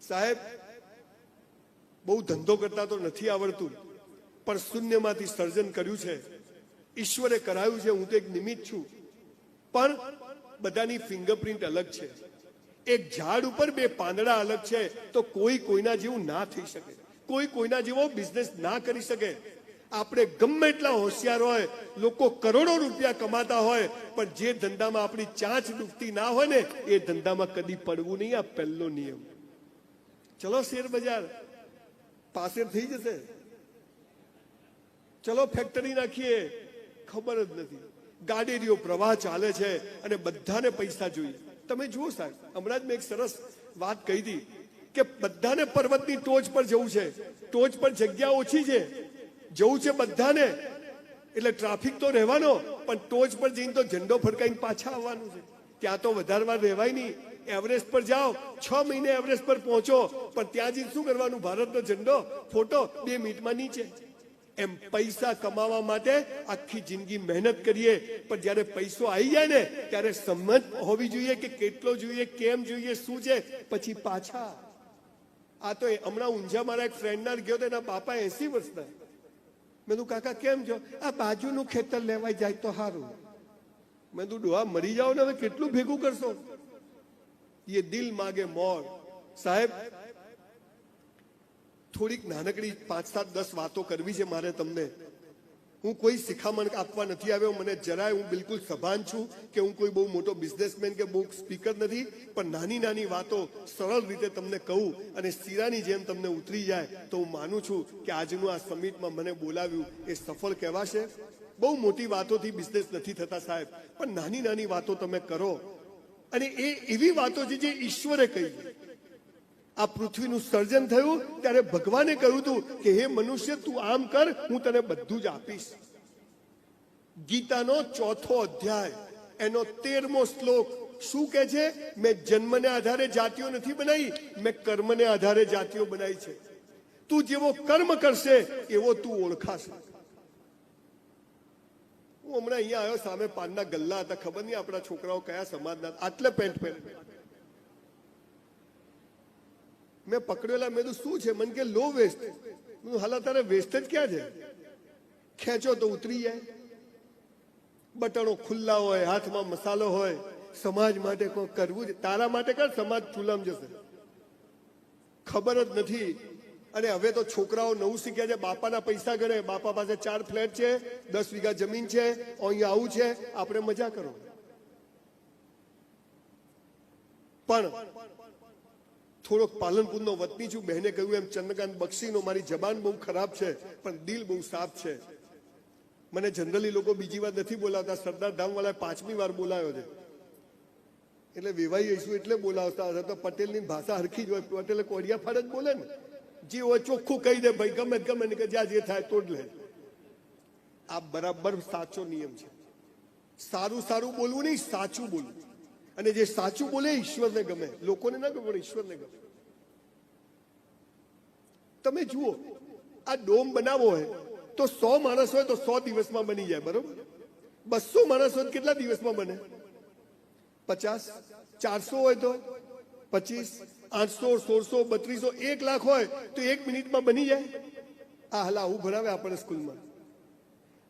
સાહેબ, બહુ ધંધો કરતા તો નથી આવડતું, પણ શૂન્યમાંથી સર્જન કર્યું છે, ઈશ્વરે કરાયું છે. હું તો એક નિમિત્ત છું, પણ બધાની ફિંગરપ્રિન્ટ અલગ છે. એક ઝાડ ઉપર બે પાંદડા અલગ છે, તો કોઈ કોઈના જેવું ના થઈ શકે, કોઈ કોઈના જેવો બિઝનેસ ના કરી શકે. આપણે ગમે એટલા હોશિયાર હોય, લોકો કરોડો રૂપિયા કમાતા હોય, પણ જે ધંધામાં આપણી ચાંચ ડૂબતી ના હોય ને, એ ધંધામાં કદી પડવું નહીં. આ પહેલો નિયમ. ચલો શેર બજાર પાસે થઈ જશે, ચલો ફેક્ટરી નાખીએ, ખબર જ નથી. ગાડીનો પ્રવાહ ચાલે છે અને બધાને પૈસા જોઈએ. તમે જુઓ સાહેબ, હમણાં જ મેં એક સરસ વાત કહી હતી કે બધાને પર્વતની ટોચ પર જવું છે, ટોચ પર જગ્યા ઓછી છે, જવું છે બધાને, એટલે ટ્રાફિક તો રહેવાનો, પણ ટોચ પર જઈને તો ઝંડો ફડકાઈને પાછા આવવાનું છે. ત્યાં તો વધારે વાર રહેવાય નહીં. એવરેસ્ટ પર જાઓ, 6 મહિને એવરેસ્ટ પર પહોંચો, પણ ત્યાં જઈને શું કરવાનું? ભારતનો ઝંડો ફોટો 2 મિનિટમાં નીચે. એમ પૈસા કમાવા માટે આખી જિંદગી મહેનત કરીએ, પણ જ્યારે પૈસો આવી જાય ને, ત્યારે સમજ હોવી જોઈએ કે કેટલો જોઈએ, કેમ જોઈએ, શું છે, પછી પાછા. આ તો હમણાં ઊંઝા મારા એક ફ્રેન્ડના ગયો તો એના બાપા 80 વર્ષના. મેં તું કાકા કેમ છો? આ બાજુનું ખેતર લેવાઈ જાય તો સારું. મેં તું ડોહા મરી જાઓ ને, હવે કેટલું ભેગું કરશો? ये दिल मांगे मोर. સાહેબ, થોડીક નાનકડી 5, 7, 10 વાતો કરવી છે મારે તમને. હું કોઈ શિખામણ આપવા નથી આવ્યો, મને જરાય, હું બિલકુલ સભાન છું કે હું કોઈ બહુ મોટો બિઝનેસમેન કે બહુ સ્પીકર નથી, પણ નાની નાની વાતો સરળ રીતે તમને કહું અને શીરાની જેમ તમને ઉતરી જાય તો હું માનું છું કે આજનું આ સમિટમાં મને બોલાવ્યું એ સફળ કહેવાશે. બહુ મોટી વાતોથી બિઝનેસ નથી થતા સાહેબ, પણ નાની નાની વાતો તમે કરો, અને એ એવી વાતો છે જે ઈશ્વરે કહી. આ પૃથ્વીનું સર્જન થયું ત્યારે ભગવાને કહ્યું હતું કે હે મનુષ્ય, તું આમ કર, હું તને બધું જ આપીશ. ગીતાનો 4થો અધ્યાય એનો 13મો શ્લોક શું કહે છે? મેં જન્મને આધારે જાતિઓ નથી બનાવી, મેં કર્મને આધારે જાતિઓ બનાવી છે. તું જેવો કર્મ કરશે એવો તું ઓળખાશે. હું હમણાં અહીંયા આવ્યો, સામે પાનના ગલ્લા હતા, ખબર નહીં આપણા છોકરાઓ કયા સમાજના, આટલે પેન્ટ પહેરે. મેં પકડેલા, મેં કીધું શું છે? મને કે લો વેસ્ટ. હાલા તારે વેસ્ટ જ ક્યાં છે? ખેંચો તો ઉતરી જાય. બટણો ખુલ્લા હોય, હાથમાં મસાલો હોય, સમાજ માટે કોઈ કરવું છે, તારા માટે કર, સમાજ ચૂલામ જશે. ખબર જ નથી. અને હવે તો છોકરાઓ નવું શીખ્યા છે, બાપાના પૈસા ગણે. બાપા પાસે 4 ફ્લેટ છે, 10 વીઘા જમીન છે, અહીંયા આવું છે, આપણે મજા કરો. પણ થોડોક પાલનપુરનો વતની છું, બહેને કહ્યું એમ, ચંદ્રકાંત બક્ષીનો, મારી જબાન બહુ ખરાબ છે પણ દિલ બહુ સાફ છે. મને જનરલી લોકો બીજી વાર નથી બોલાવતા, સરદાર ધામવાળાએ 5મી વાર બોલાવ્યો છે, એટલે વેવાઈ આવીશું એટલે બોલાવતા હતા. તો પટેલની ભાષા હરખી જ હોય, પટેલે કોડિયા ફાડ જ બોલે ને, જે હોય ચોખ્ખું કહી દે, ભાઈ ગમે ગમે ને, કે જ્યાં જે થાય તોડ લે. આ બરાબર સાચો નિયમ છે. સારું સારું બોલવું નહીં, સાચું બોલવું. અને જે સાચું બોલે ઈશ્વરને ગમે, લોકોને ના ગમે પણ ઈશ્વરને ગમે. તમે જુઓ, આ ડોમ બનાવવો હોય તો 100 માણસ હોય તો 100 દિવસમાં બની જાય, બરોબર? 200 માણસ હોય કેટલા દિવસમાં બને? 50. 400 હોય તો 25, 800, 1600, 3200, 1 લાખ હોય તો 1 મિનિટમાં બની જાય. આ હલા આવું ભણાવે આપણે સ્કૂલમાં.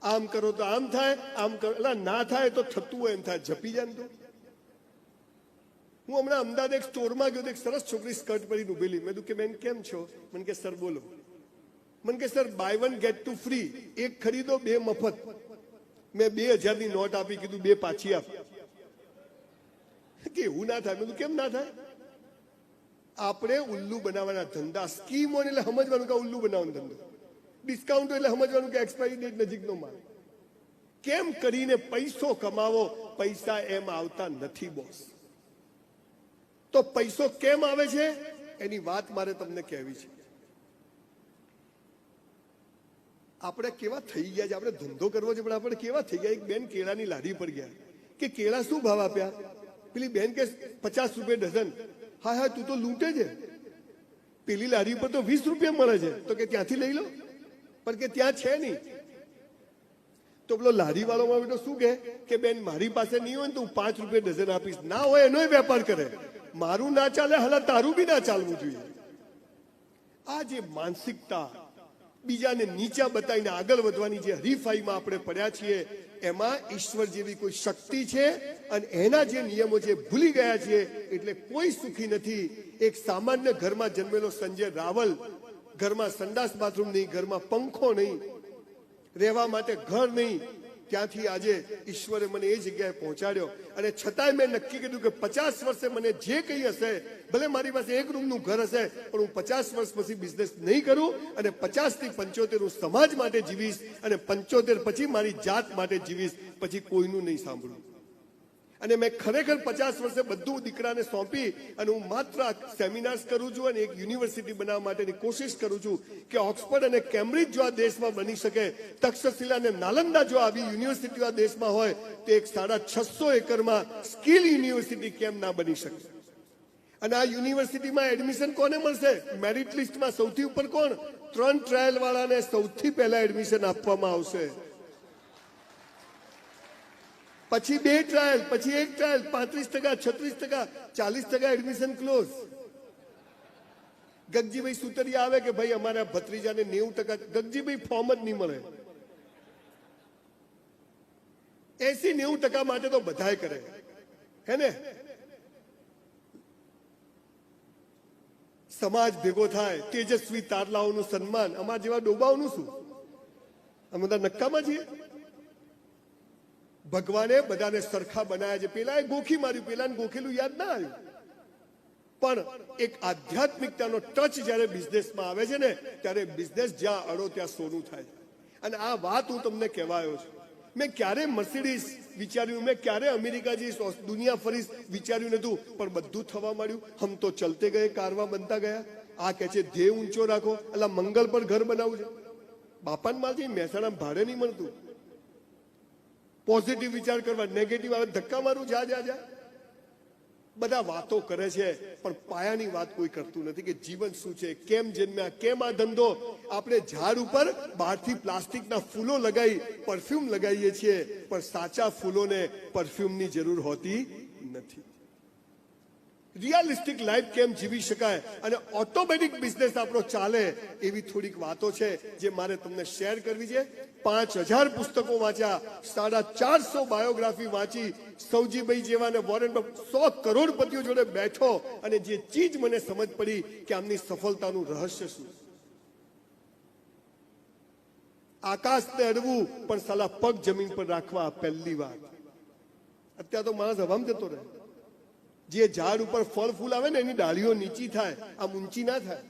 આમ કરો તો આમ થાય, આમ કરો ના થાય તો થતું હોય એમ થાય, ઝપી જાય ને. તો હું હમણાં અમદાવાદ એક સ્ટોરમાં ગયો તો એક સરસ છોકરી સ્કર્ટ પહેરીને ઉભેલી. મેં કીધું કે બેન કેમ છો? મને કે સર બોલો. મને કે સર બાય 1 ગેટ 2 ફ્રી, 1 ખરીદો 2 મફત. મેં 2000ની નોટ આપી, કીધું 2 પાછી આપ. કે એવું ના થાય. મેં કીધું કેમ ના થાય? આપણે ઉલ્લુ બનાવવાના ધંધા, સ્કીમ હોય એટલે સમજવાનું કે ઉલ્લુ બનાવવાનો ધંધો, ડિસ્કાઉન્ટ એટલે સમજવાનું કે એક્સપાયરી ડેટ નજીકનો માલ. કેમ કરીને પૈસો કમાવો? પૈસા એમ આવતા નથી બોસ. તો પૈસો કેમ આવે છે એની વાત મારે તમને કહેવી છે. આપણે કેવા થઈ ગયા છે, આપણે ધંધો કરવો છે પણ આપણે કેવા થઈ ગયા. એક બેન કેળાની લારી પર ગયા કે કેળા શું ભાવ આપ્યા? પેલી બેન કે 50 રૂપિયા ડઝન. હા હા, તું તો લૂંટે છે, પેલી લારી પર તો 20 રૂપિયા મળે છે, તો કે ત્યાંથી લઈ લો. પણ કે ત્યાં છે નહીં. તો પેલો લારી વાળો માં બેટો શું કે બેન મારી પાસે નહીં હોય ને તો હું 5 રૂપિયા ડઝન આપીશ. ના હોય એનોય વેપાર કરે. મારું ના ચાલે, હાલા તારું બી ના ચાલવું જોઈએ. આ જે માનસિકતા, બીજાને નીચા બતાવીને આગળ વધવાની જે હરીફાઈમાં આપણે પડ્યા છીએ, એમાં ઈશ્વર જેવી કોઈ શક્તિ છે અને એના જે નિયમો છે ભૂલી ગયા છીએ, એટલે કોઈ સુખી નથી. એક સામાન્ય ઘરમાં જન્મેલો સંજય રાવલ, ઘરમાં સંડાસ બાથરૂમ નહીં, ઘરમાં પંખો નહીં, રહેવા માટે ઘર નહીં, ત્યાંથી આજે ઈશ્વરે મને એ જગ્યાએ પહોંચાડ્યો. અને છતાંય મેં નક્કી કર્યું કે 50 વર્ષે મને જે કંઈ હશે, ભલે મારી પાસે એક રૂમનું ઘર હશે, પણ હું 50 વર્ષ પછી બિઝનેસ નહીં કરું, અને 50 થી 75 હું સમાજ માટે જીવીશ, અને 75 પછી મારી જાત માટે જીવીશ, પછી કોઈનું નહીં સાંભળું. અને મેં ખરેખર 50 વર્ષે બધું દીકરાને સોંપી અને હું માત્ર સેમિનાર્સ કરું છું અને એક યુનિવર્સિટી બનાવવા માટેની કોશિશ કરું છું કે ઓક્સફર્ડ અને કેમ્બ્રિજ જો આ દેશમાં બની શકે, તક્ષશિલા અને નાલંદા જો આવી યુનિવર્સિટીઓ આ દેશમાં હોય, તો એક 650 એકરમાં સ્કિલ યુનિવર્સિટી કેમ ના બની શકે? અને આ યુનિવર્સિટીમાં એડમિશન કોને મળશે? મેરિટ લિસ્ટમાં સૌથી ઉપર કોણ? 3 ટ્રાયલ વાળાને સૌથી પહેલા એડમિશન આપવામાં આવશે, પછી 2 ટ્રાયલ, પછી 1 trial, 35%, 36%, 40% admission close. Gagjibhai Sutariya આવે કે ભાઈ અમારા ભત્રીજાને 90%, ગગજીભાઈ ફોર્મ જ નહીં મળે. 80-90% માટે તો બધાય કરે, હે ને? સમાજ ભેગો થાય, તેજસ્વી તારલાઓનું સન્માન, અમારા જેવા ડોબાઓનું શું? અમે બધા નક્કામાં છીએ. ભગવાને બધાને સરખા બનાવ્યા છે. પેલા ગોખી માર્યું, પેલાને ગોખેલું યાદ ના આવ્યું. પણ એક આધ્યાત્મિકતાનો ટચ જ્યારે બિઝનેસમાં આવે છે ને, ત્યારે બિઝનેસ જ્યાં અડો ત્યાં સોનું થાય. અને આ વાત હું તમને કહેવાયો છું. મેં ક્યારે મર્સિડીઝ વિચાર્યું, મેં ક્યારે અમેરિકા જઈશ, દુનિયા ફરીશ વિચાર્યું નતું, પણ બધું થવા માંડ્યું. હમ તો ચલતે ગયે, કારવા બનતા ગયા. આ કહે છે ધ્યેય ઊંચો રાખો, એટલે મંગલ પર ઘર બનાવવું છે. બાપાને માલથી મહેસાણા ભાડે નહીં મળતું. પોઝિટિવ વિચાર કરવા, નેગેટિવ આવે ધક્કા મારું, જા જા જા. બધા વાતો કરે છે, પણ પાયાની વાત કોઈ કરતું નથી કે જીવન શું છે, કેમ જન્મ્યા, કેમ આ ધંધો. આપણે ઝાડ ઉપર બહારથી પ્લાસ્ટિકના ફૂલો લગાવી પરફ્યુમ લગાવીએ છીએ, પણ સાચા ફૂલોને પરફ્યુમની જરૂર હોતી નથી. રિયાલિસ્ટિક લાઈફ કેમ જીવી શકાય અને ઓટોમેટિક બિઝનેસ આપણો ચાલે, એવી થોડીક વાતો છે જે મારે તમને શેર કરવી છે. 5000 પુસ્તકો વાંચ્યા, 450 બાયોગ્રાફી વાંચી, સૌજીભાઈ જેવા ને વોરેન બફેટ 100 કરોડપતિઓ જોડે બેઠો, અને જે ચીજ મને સમજ પડી કે આમની સફળતાનું રહસ્ય શું. આકાશને અડવું પણ સાલા પગ જમીન પર રાખવા, પહેલી વાત. અત્યારે તો માણસ હવામાં જતો રહે. જે ઝાડ ઉપર ફળ ફૂલ આવે ને, એની ડાળીઓ નીચી થાય, આમ ઊંચી ના થાય.